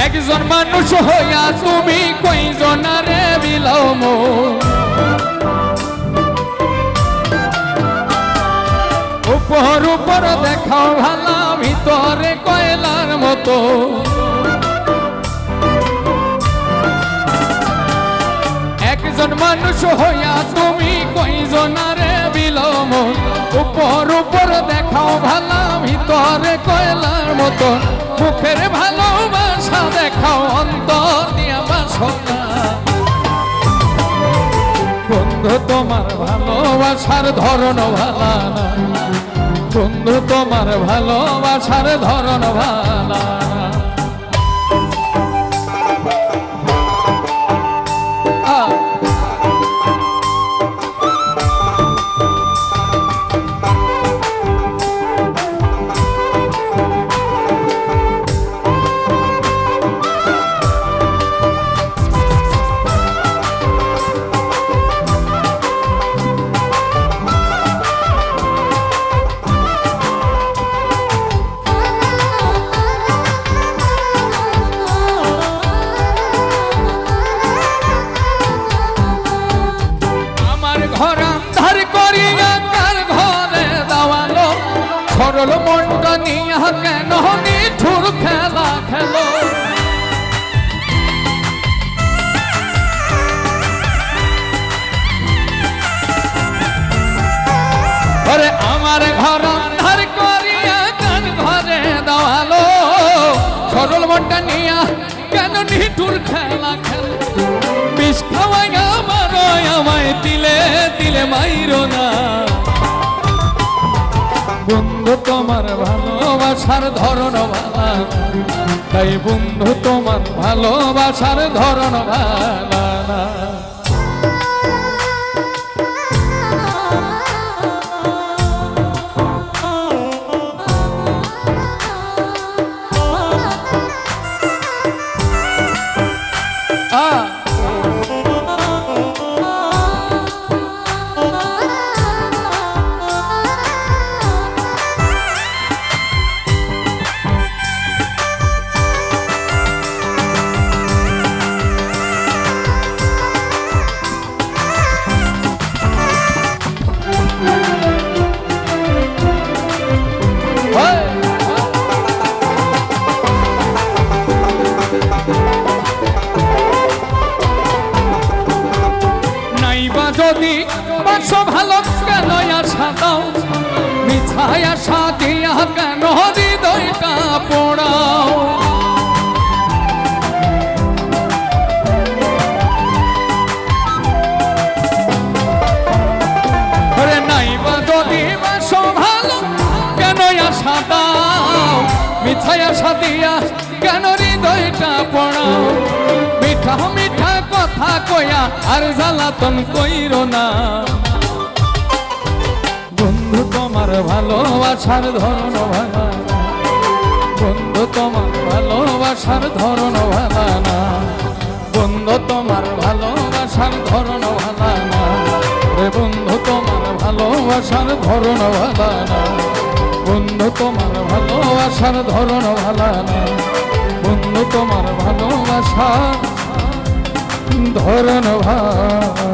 একজন মানুষ হইয়া তুমি কয়জনারে বিলাও মন উপর উপর দেখাও ভালা ভিতরে কয়লার মতো একজন মানুষ হইয়া তুমি কয়জনারে বিলাও মন উপর উপর দেখাও ভালা ভিতরে কয়লার মতো মুখের ভালোবাসা দেখাও অন্তর দিয়া বাসনা বন্ধু তোমার ভালোবাসার ধরন ভালা না বন্ধু তোমার ভালোবাসার ধরন ভালা না সরল মনটা নিয়া কেন নিঠুর খেলা খেলো ওরে আমার ঘর আন্ধার করিয়া কান ঘরে দেওয়ালো সরল মনটা নিয়া কেন নিঠুর খেলা খেলো বিষ খাওয়াই আমায় দিলে দিলে মাইরো না বন্ধু তোমার ভালোবাসার ধরন ভালা তাই বন্ধু তোমার ভালোবাসার ধরন ভালা না যদি বাসো ভালো কেন আশা দাও মিছায় আশা দিয়া কেন হৃদয়টা পোড়াও ওরে নাইবা যদি বাসো ভালো কেন আশা দাও মিছায় আশা দিয়া কেন হৃদয়টা পোড়াও মিঠা মিঠা কথা কয়া আর জ্বালাতন কইরো না বন্ধু তোমার ভালোবাসার ধরন ভালা বন্ধু তোমার ভালোবাসার ধরন ভালা না বন্ধু তোমার ভালোবাসার ধরন ভালা না রে বন্ধু তোমার ভালোবাসার ধরন ভালা না বন্ধু তোমার ভালোবাসার ধরন ভালা না বন্ধু তোমার ভালোবাসার ধরন ভালা